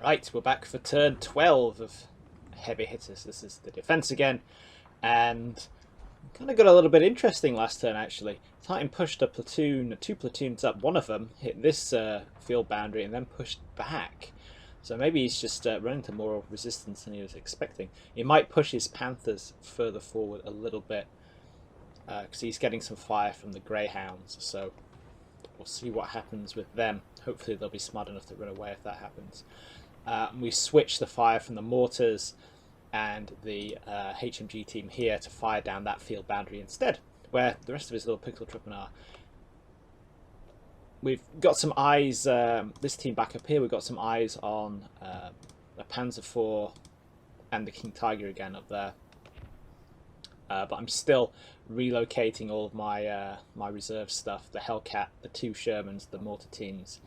Right, we're back for turn 12 of Heavy Hitters. This is the defense again, and kind of got a little bit interesting last turn actually. Titan pushed a platoon, two platoons up. One of them hit this field boundary and then pushed back. So maybe he's just running into more resistance than he was expecting. He might push his Panthers further forward a little bit because he's getting some fire from the Greyhounds. So we'll see what happens with them. Hopefully they'll be smart enough to run away if that happens. We switch the fire from the mortars and the HMG team here to fire down that field boundary instead, where the rest of his little pickle truppin are. We've got some eyes, this team back up here, we've got some eyes on a Panzer IV and the King Tiger again up there. But I'm still relocating all of my my reserve stuff, the Hellcat, the two Shermans, the mortar teams,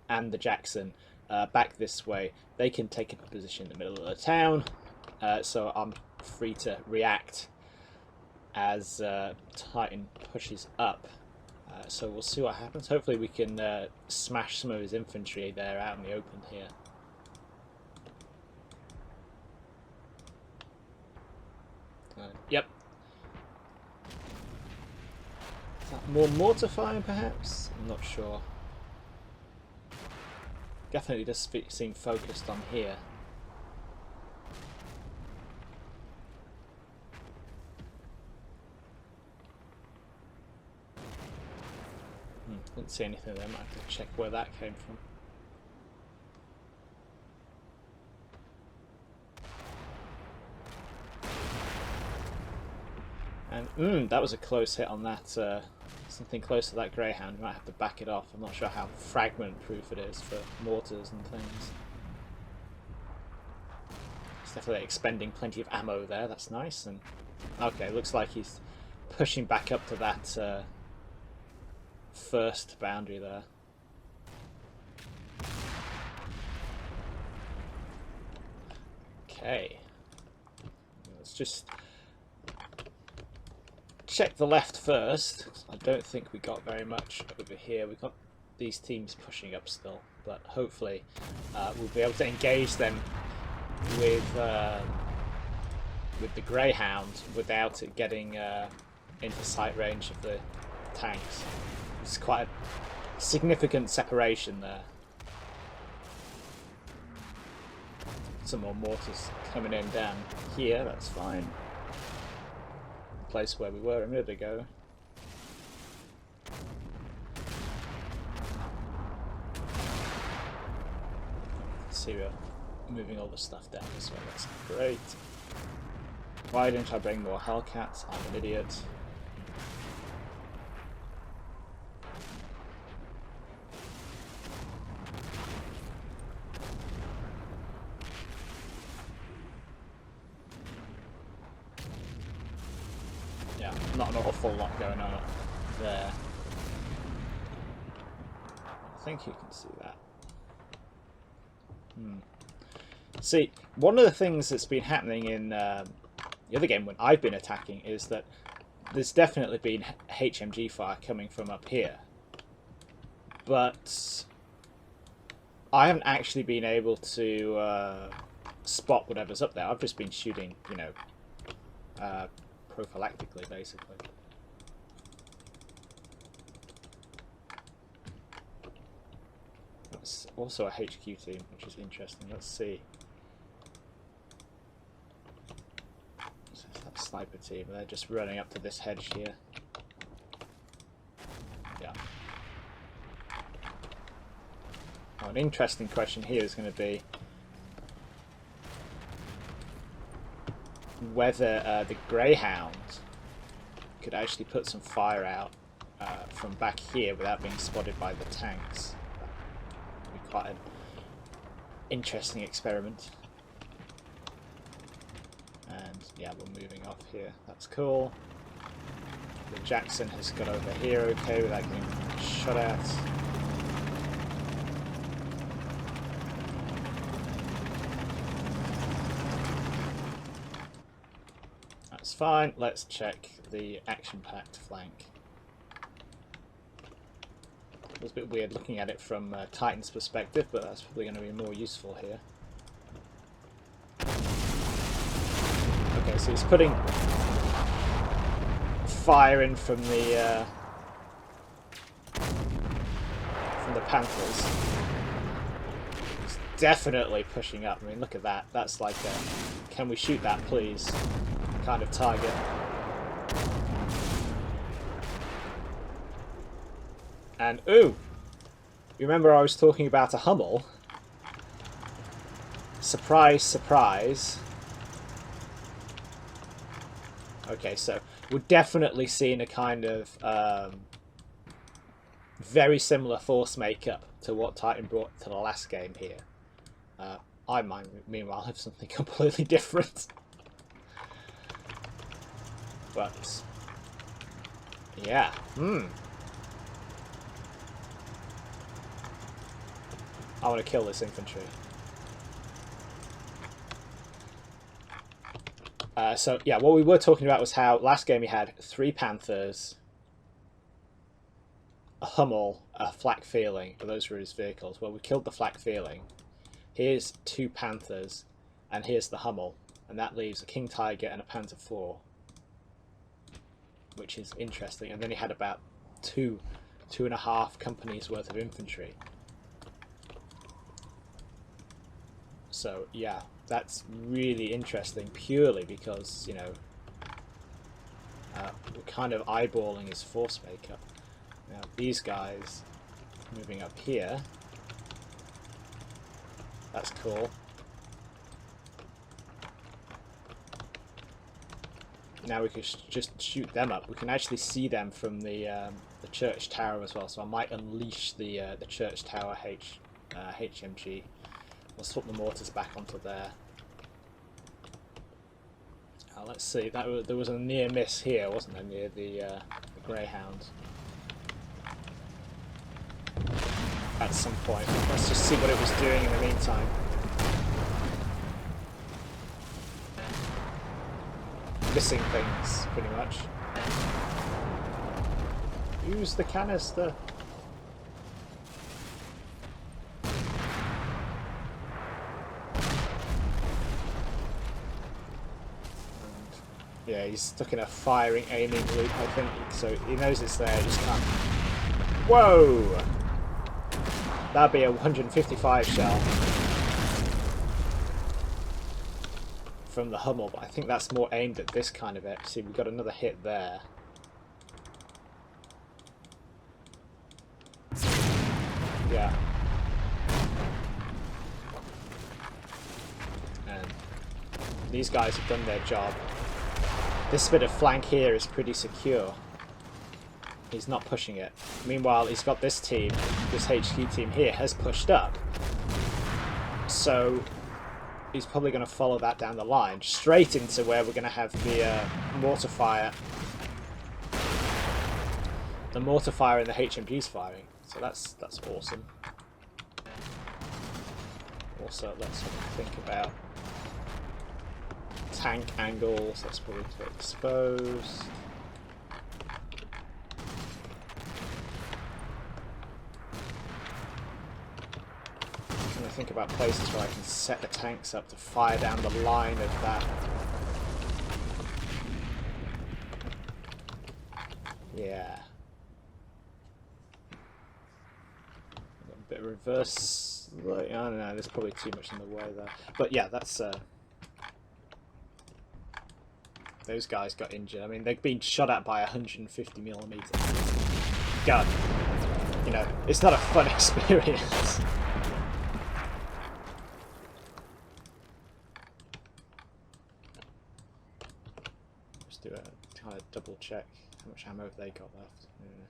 and the Jackson back this way. They can take up a position in the middle of the town, so I'm free to react as Titan pushes up. So we'll see what happens. Hopefully we can smash some of his infantry there out in the open here. Yep. Is that more mortar firing perhaps? I'm not sure. Definitely does seem focused on here. Didn't see anything there. Might have to check where that came from. And that was a close hit on that. Something close to that Greyhound. You might have to back it off. I'm not sure how fragment proof it is for mortars and things. It's definitely expending plenty of ammo there. That's nice. And okay, looks like he's pushing back up to that first boundary there. Okay, let's just check the left first. I don't think we got very much over here. We've got these teams pushing up still, but hopefully we'll be able to engage them with the Greyhound without it getting into sight range of the tanks. It's quite a significant separation there. Some more mortars coming in down here, that's fine. Place where we were a minute ago. Let's see, we're moving all the stuff down this way, that's great. Why didn't I bring more Hellcats? I'm an idiot. Not an awful lot going on there. I think you can see that. See, one of the things that's been happening in the other game when I've been attacking is that there's definitely been HMG fire coming from up here. But I haven't actually been able to spot whatever's up there. I've just been shooting, you know, prophylactically, basically. That's also a HQ team, which is interesting. Let's see. So that sniper team, they're just running up to this hedge here. Yeah. Oh, an interesting question here is going to be whether the Greyhound could actually put some fire out from back here without being spotted by the tanks. That would be quite an interesting experiment. And yeah, we're moving off here. That's cool. The Jackson has got over here okay without getting shot at. Fine, let's check the action-packed flank. It was a bit weird looking at it from Titan's perspective, but that's probably going to be more useful here. Okay, so he's putting fire in from the Panthers. He's definitely pushing up. I mean, look at that. That's like a "can we shoot that, please?" kind of target. And ooh, you remember I was talking about a Hummel? Surprise, surprise. Okay, so we're definitely seeing a kind of very similar force makeup to what Titan brought to the last game here. I might, meanwhile, have something completely different. But yeah, I want to kill this infantry. So yeah, what we were talking about was how last game he had 3 Panthers, a Hummel, a Flak Feeling. Those were his vehicles. Well, we killed the Flak Feeling. Here's 2 Panthers, and here's the Hummel, and that leaves a King Tiger and a Panther 4, which is interesting. And then he had about 2.5 companies worth of infantry. So yeah, that's really interesting, purely because, you know, we're kind of eyeballing his force makeup. Now these guys moving up here, that's cool. Now we can just shoot them up. We can actually see them from the church tower as well. So I might unleash the church tower HMG. We'll swap the mortars back onto there. Let's see. There was a near miss here, wasn't there, near the Greyhound? At some point. Let's just see what it was doing in the meantime. Missing things, pretty much. Use the canister. Yeah, he's stuck in a firing, aiming loop, I think, so he knows it's there, just can't... Whoa! That'd be a 155 shell from the Hummel, but I think that's more aimed at this kind of it. See, we've got another hit there. Yeah. And these guys have done their job. This bit of flank here is pretty secure. He's not pushing it. Meanwhile, he's got this team, this HQ team here, has pushed up. So he's probably going to follow that down the line, straight into where we're going to have the mortar fire. The mortar fire and the HMGs firing. So that's awesome. Also, let's think about tank angles. That's probably too exposed. I think about places where I can set the tanks up to fire down the line of that. Yeah. A bit of reverse. I don't know, there's probably too much in the way there. But yeah, that's... those guys got injured. I mean, they've been shot at by a 150mm gun. You know, it's not a fun experience. Do a kind of double check how much ammo have they got left. Yeah.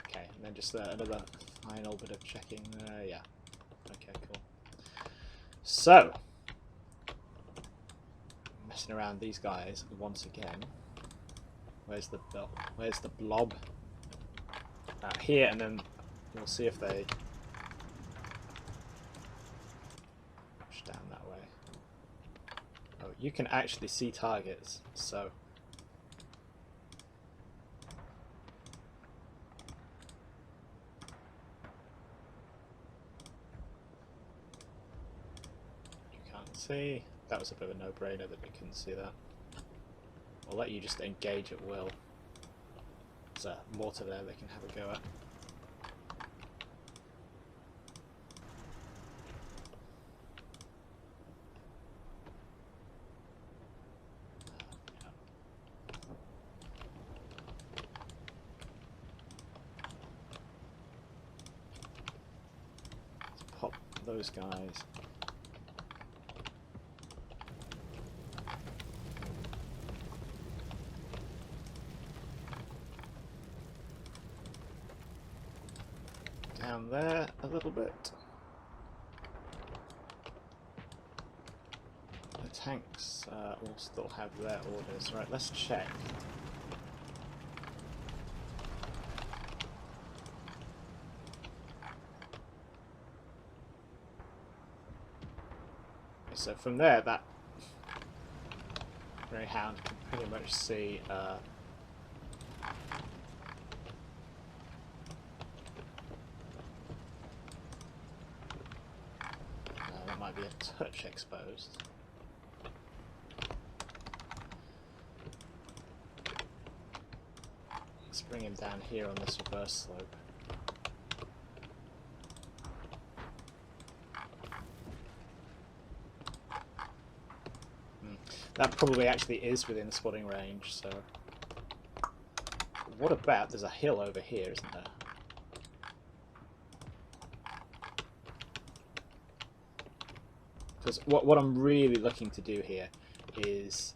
Okay, and then just another final bit of checking. Yeah. Okay, cool. So, messing around these guys once again. Where's the blob? Here, and then we'll see if they down that way. Oh, you can actually see targets, so See, that was a bit of a no-brainer that we couldn't see that. I'll let you just engage at will. There's a mortar there they can have a go at. Let's pop those guys. Down there a little bit. The tanks will still have their orders. Right, let's check. So from there, that Greyhound can pretty much see that might be a touch exposed. Let's bring him down here on this reverse slope. That probably actually is within spotting range, so... What about... There's a hill over here, isn't there? Because what I'm really looking to do here is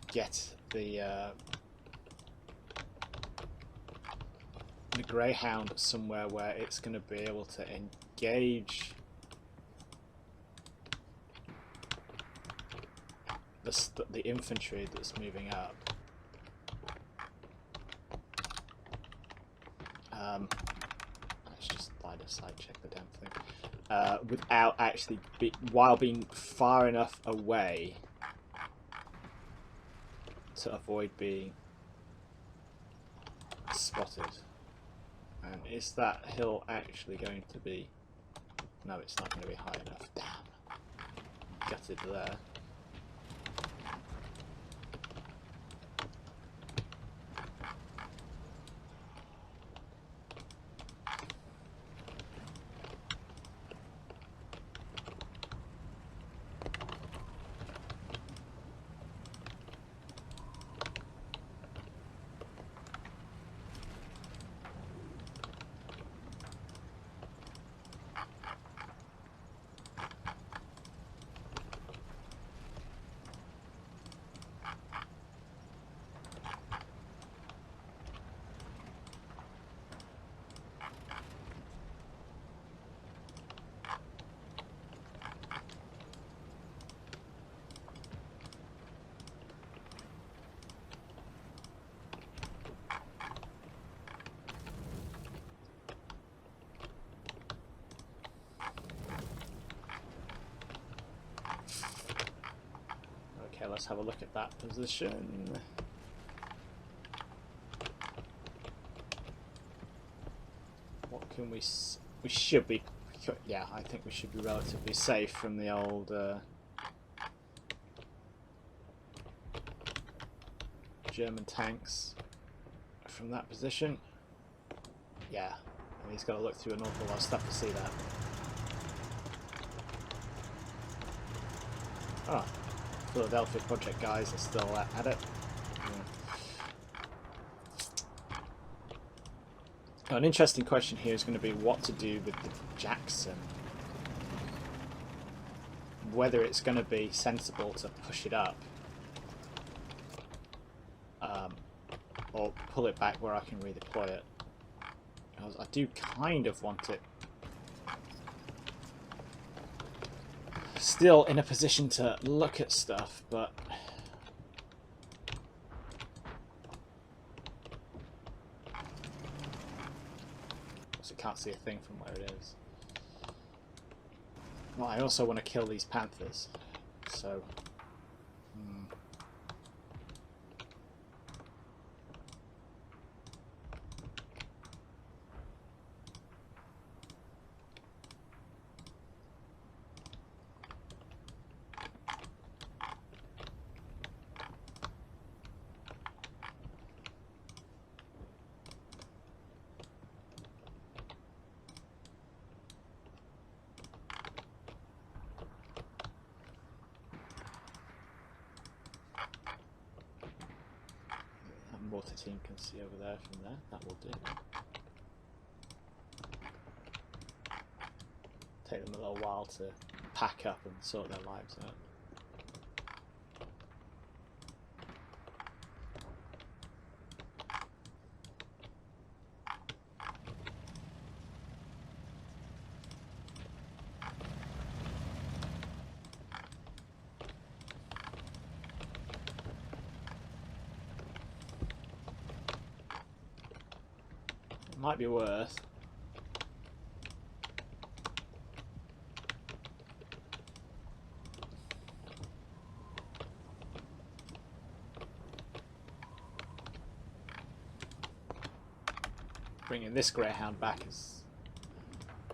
get the Greyhound somewhere where it's going to be able to engage the infantry that's moving up. Let's just line of sight check the damn thing. Without actually, while being far enough away to avoid being spotted. And is that hill actually going to be... No, it's not going to be high enough. Damn. Gutted there. Okay, let's have a look at that position. What can we should be... Yeah, I think we should be relatively safe from the old German tanks from that position. Yeah, and he's got to look through an awful lot of stuff to see that. Oh, Philadelphia project guys are still at it. An interesting question here is going to be what to do with the Jackson. Whether it's going to be sensible to push it up or pull it back where I can redeploy it. Because I do kind of want it still in a position to look at stuff, but can't see a thing from where it is. Well, I also want to kill these panthers, so mortar team can see over there from there. That will do. Take them a little while to pack up and sort their lives out. Might be worth bringing this Greyhound back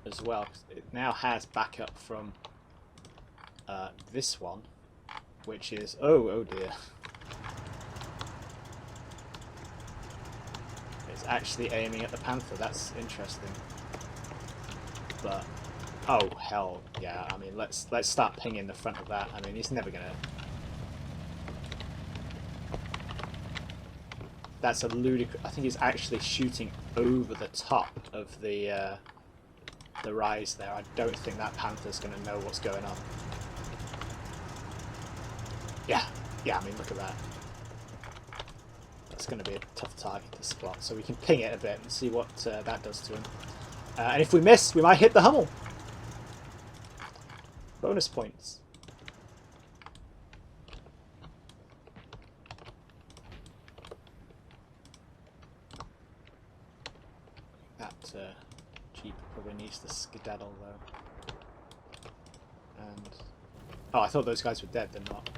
as well, 'cause it now has backup from this one, which is oh dear. Actually aiming at the Panther. That's interesting. But oh hell yeah, I mean let's start pinging the front of that. I mean he's never gonna. That's a ludicrous. I think he's actually shooting over the top of the rise there. I don't think that Panther's gonna know what's going on. Yeah, I mean look at that. It's going to be a tough target to spot, so we can ping it a bit and see what that does to him. And if we miss, we might hit the Hummel. Bonus points. That Jeep probably needs to skedaddle though. And oh, I thought those guys were dead. They're not.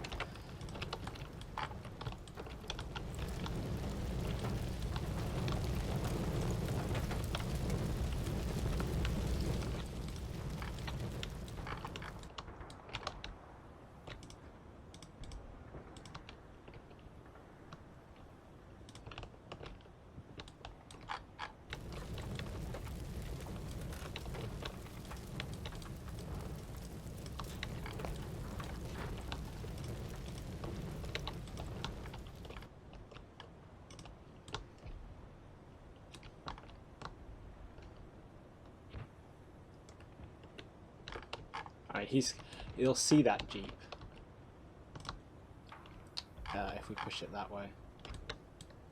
Alright, he'll see that Jeep if we push it that way.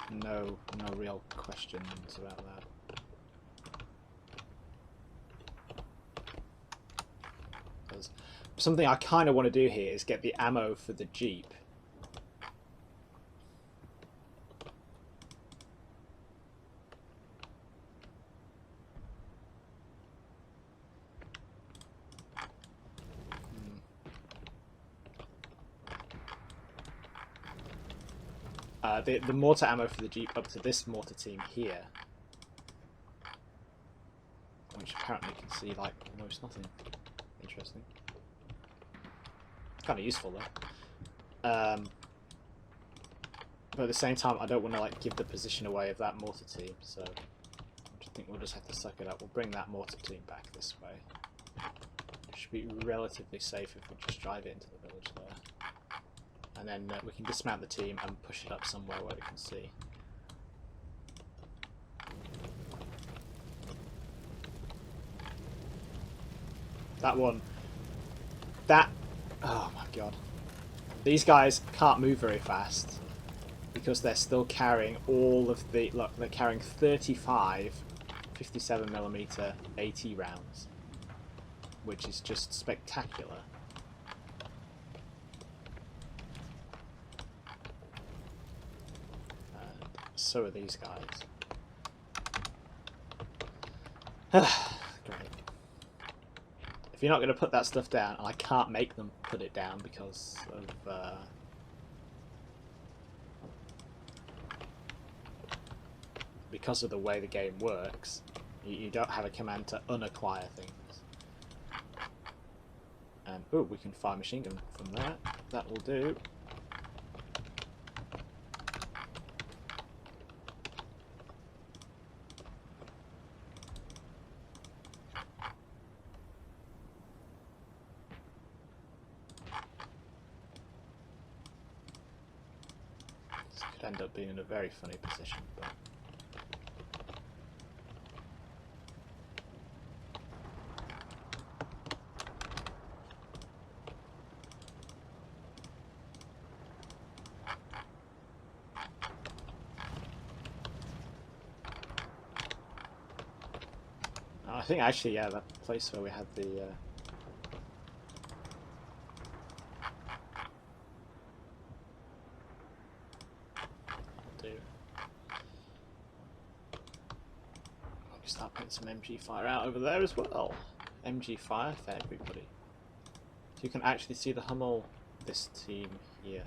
No real questions about that. Because something I kind of want to do here is get the ammo for the Jeep. The mortar ammo for the Jeep up to this mortar team here, which apparently can see like almost nothing. Interesting. Kind of useful though. But at the same time, I don't want to like give the position away of that mortar team, so I think we'll just have to suck it up. We'll bring that mortar team back this way. It should be relatively safe if we just drive it into the village there. And then we can dismount the team and push it up somewhere where we can see. That one. Oh my god. These guys can't move very fast because they're still carrying all of the... Look, they're carrying 35 57mm 80 rounds, which is just spectacular. So are these guys. Great. If you're not going to put that stuff down, and I can't make them put it down because of the way the game works, you don't have a command to unacquire things. And oh, we can fire machine gun from there. That will do. end up being in a very funny position. But I think actually, yeah, that place where we had the start putting some MG fire out over there as well. MG fire for everybody. So you can actually see the Hummel, this team here.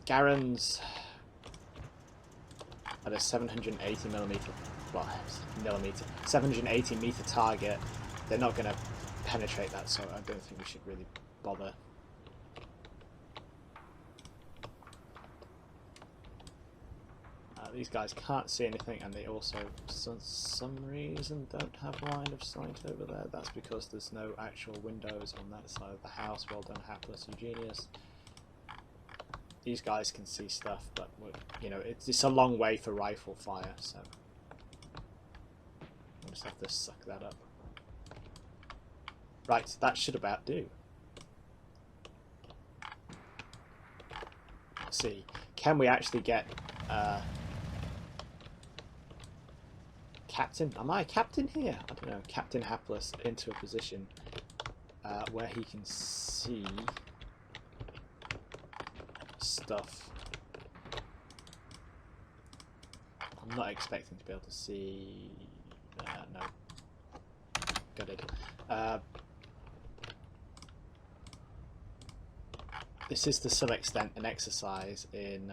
Garen's at a 780 millimeter, well, millimeter, 780 meter target. They're not going to penetrate that, so I don't think we should really bother. These guys can't see anything, and they also, for some reason, don't have line of sight over there. That's because there's no actual windows on that side of the house. Well done, Hapless Eugenius. These guys can see stuff, but you know, it's a long way for rifle fire, so we'll just have to suck that up. Right, that should about do. Let's see, can we actually get Captain, am I a captain here? I don't know, Captain Hapless into a position where he can see stuff. I'm not expecting to be able to see... no. Got it. This is to some extent an exercise in...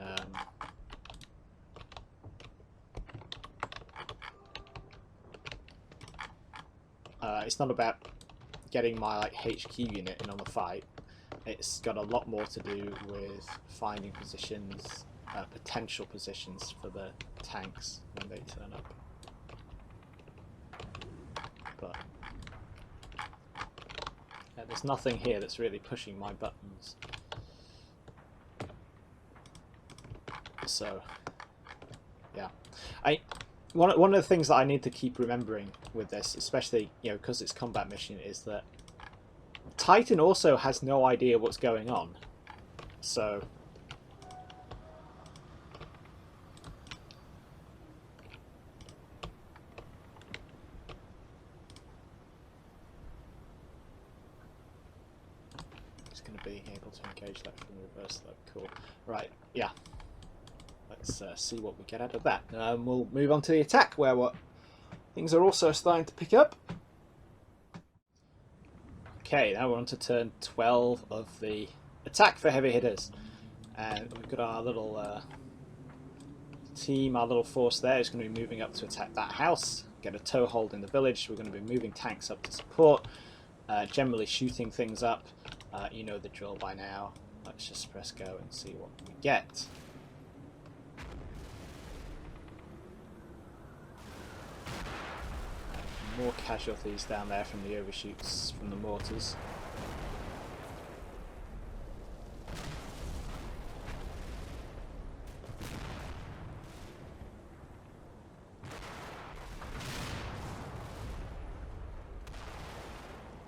it's not about getting my HQ unit in on the fight. It's got a lot more to do with finding positions, potential positions for the tanks when they turn up. But yeah, there's nothing here that's really pushing my buttons. So yeah, one of the things that I need to keep remembering with this, especially because it's combat mission, is that Titan also has no idea what's going on. So it's going to be able to engage that from reverse load. Cool. Right. Yeah. Let's see what we get out of that. We'll move on to the attack, where things are also starting to pick up. Okay, now we're on to turn 12 of the attack for heavy hitters. And we've got our little team, our little force there is going to be moving up to attack that house, get a toehold in the village. We're going to be moving tanks up to support, generally shooting things up. You know the drill by now. Let's just press go and see what we get. More casualties down there from the overshoots from the mortars.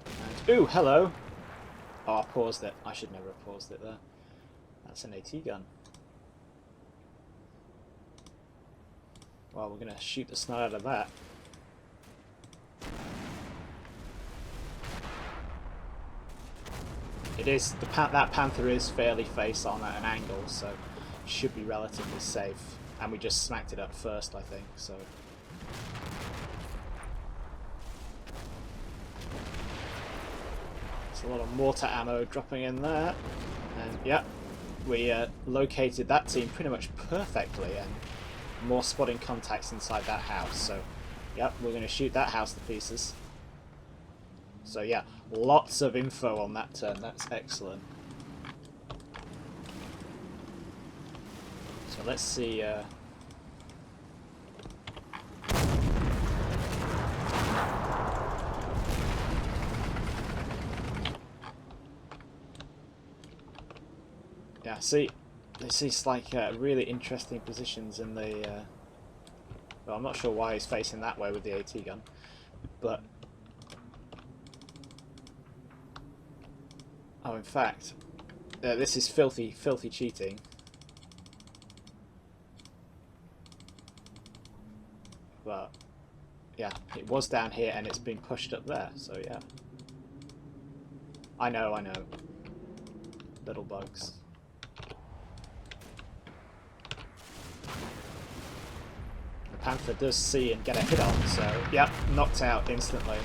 And, ooh, hello! Oh, I paused it. I should never have paused it there. That's an AT gun. Well, we're going to shoot the snot out of that. It is that Panther is fairly face on at an angle, so should be relatively safe. And we just smacked it up first, I think. So there's a lot of mortar ammo dropping in there, and yeah, we located that team pretty much perfectly, and more spotting contacts inside that house. So yep, we're going to shoot that house to pieces. So yeah, lots of info on that turn. That's excellent. So let's see. Yeah, see, This is like really interesting positions in the... well, I'm not sure why he's facing that way with the AT gun, but... Oh, in fact, this is filthy, filthy cheating. But, yeah, it was down here and it's been pushed up there, so yeah. I know. Little bugs. The Panther does see and get a hit on, so, yep, knocked out instantly.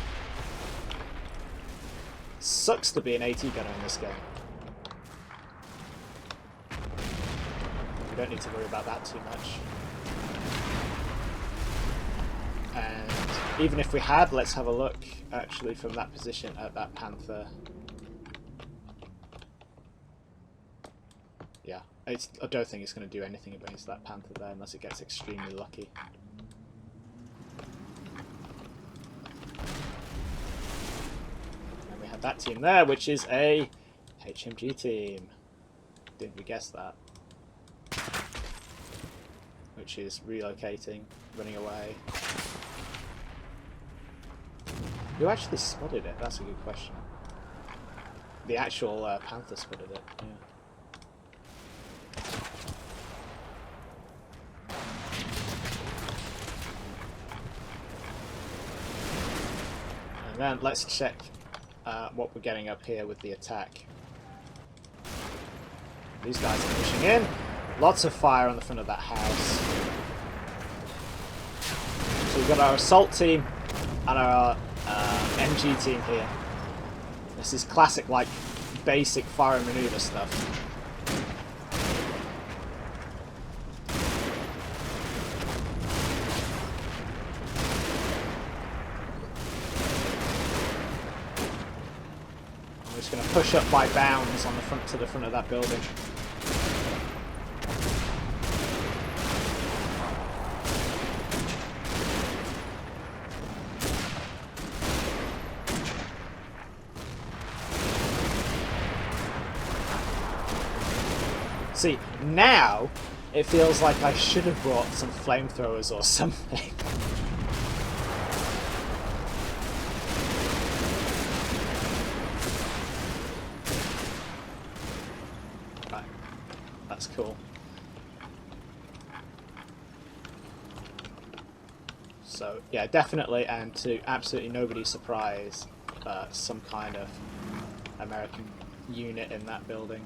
Sucks to be an AT gunner in this game. We don't need to worry about that too much. And even if we had, let's have a look actually from that position at that Panther. Yeah, I don't think it's going to do anything against that Panther there unless it gets extremely lucky. And we have that team there, which is a HMG team. Didn't we guess that? Which is relocating, running away. Who actually spotted it? That's a good question. The actual Panther spotted it, yeah. And then let's check what we're getting up here with the attack. These guys are pushing in. Lots of fire on the front of that house. So we've got our assault team and our MG team here. This is classic, like, basic fire and maneuver stuff. I'm just going to push up by bounds on the front to the front of that building. See, now it feels like I should have brought some flamethrowers or something. Right, that's cool. So, yeah, definitely, and to absolutely nobody's surprise, some kind of American unit in that building.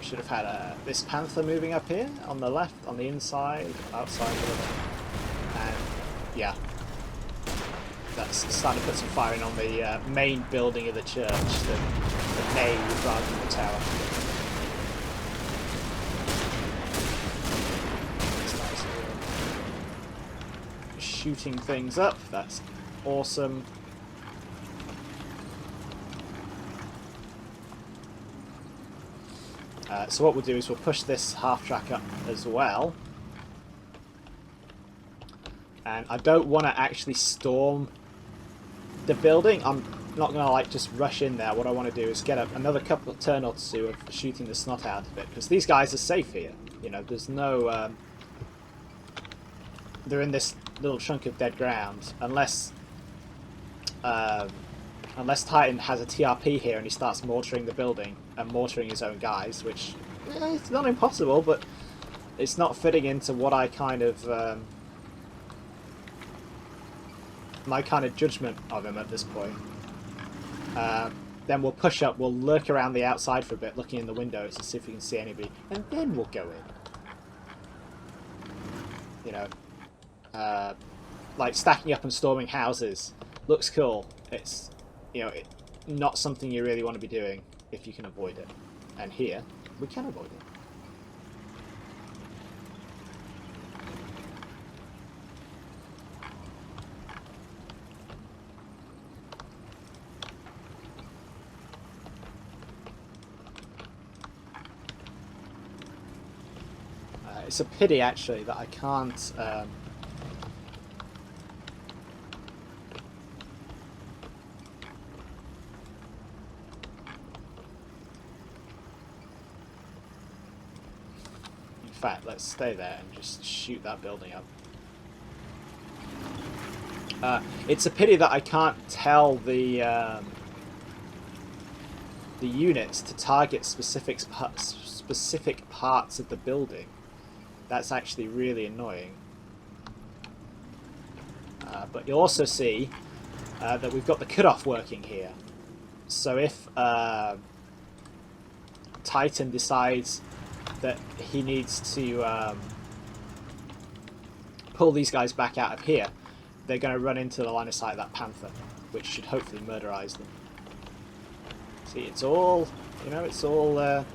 Should have had this Panther moving up here on the left, on the inside, outside the building. And yeah, that's starting to put some firing on the main building of the church, the nave rather than the tower. That's nice. Shooting things up, that's awesome. So what we'll do is we'll push this half track up as well. And I don't want to actually storm the building. I'm not going to like just rush in there. What I want to do is get another couple of turn or two of shooting the snot out of it. Because these guys are safe here. You know, there's no... they're in this little chunk of dead ground. Unless Titan has a TRP here and he starts mortaring the building and mortaring his own guys, which it's not impossible, but it's not fitting into what I kind of my kind of judgment of him at this point. Then we'll push up, we'll lurk around the outside for a bit, looking in the windows to see if we can see anybody, and then we'll go in. You know, like stacking up and storming houses looks cool. It's, you know, not something you really want to be doing if you can avoid it. And here, we can avoid it. It's a pity, actually, that I can't... fact, let's stay there and just shoot that building up. It's a pity that I can't tell the units to target specific parts of the building. That's actually really annoying. But you'll also see that we've got the cutoff working here. So if Titan decides that he needs to pull these guys back out of here, they're going to run into the line of sight of that Panther, which should hopefully murderize them. See, it's all, you know, it's all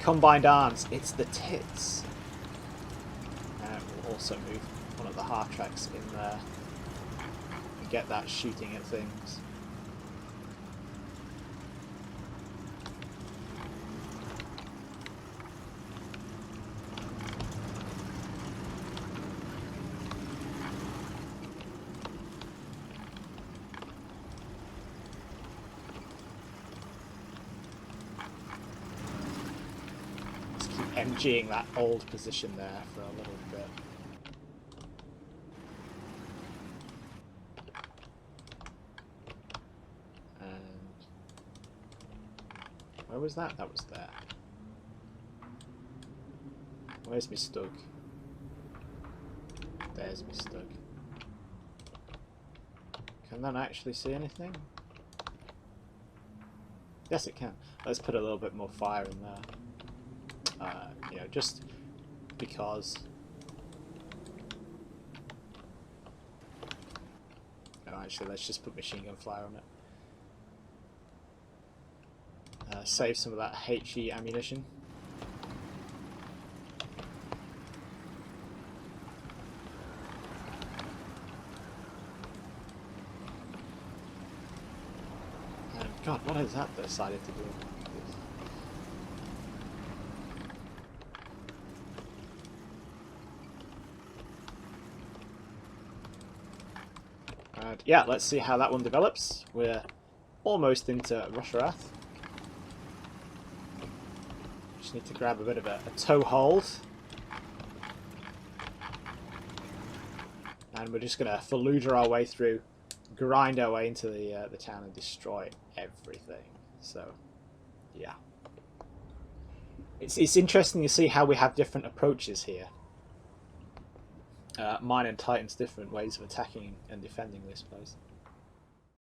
combined arms. It's the tits. And we'll also move one of the half tracks in there and get that shooting at things. MGing that old position there for a little bit. And where was that? That was there. Where's me stug? There's me stug. Can that actually see anything? Yes, it can. Let's put a little bit more fire in there. You know, just because. Oh, actually, let's just put machine gun fire on it. Save some of that HE ammunition. And God, what is that decided to do? Yeah, let's see how that one develops. We're almost into Rocherath. Just need to grab a bit of a toe hold. And we're just going to Fallujah our way through, grind our way into the town and destroy everything. So, yeah. It's interesting to see how we have different approaches here. Mine and Titan's different ways of attacking and defending this place.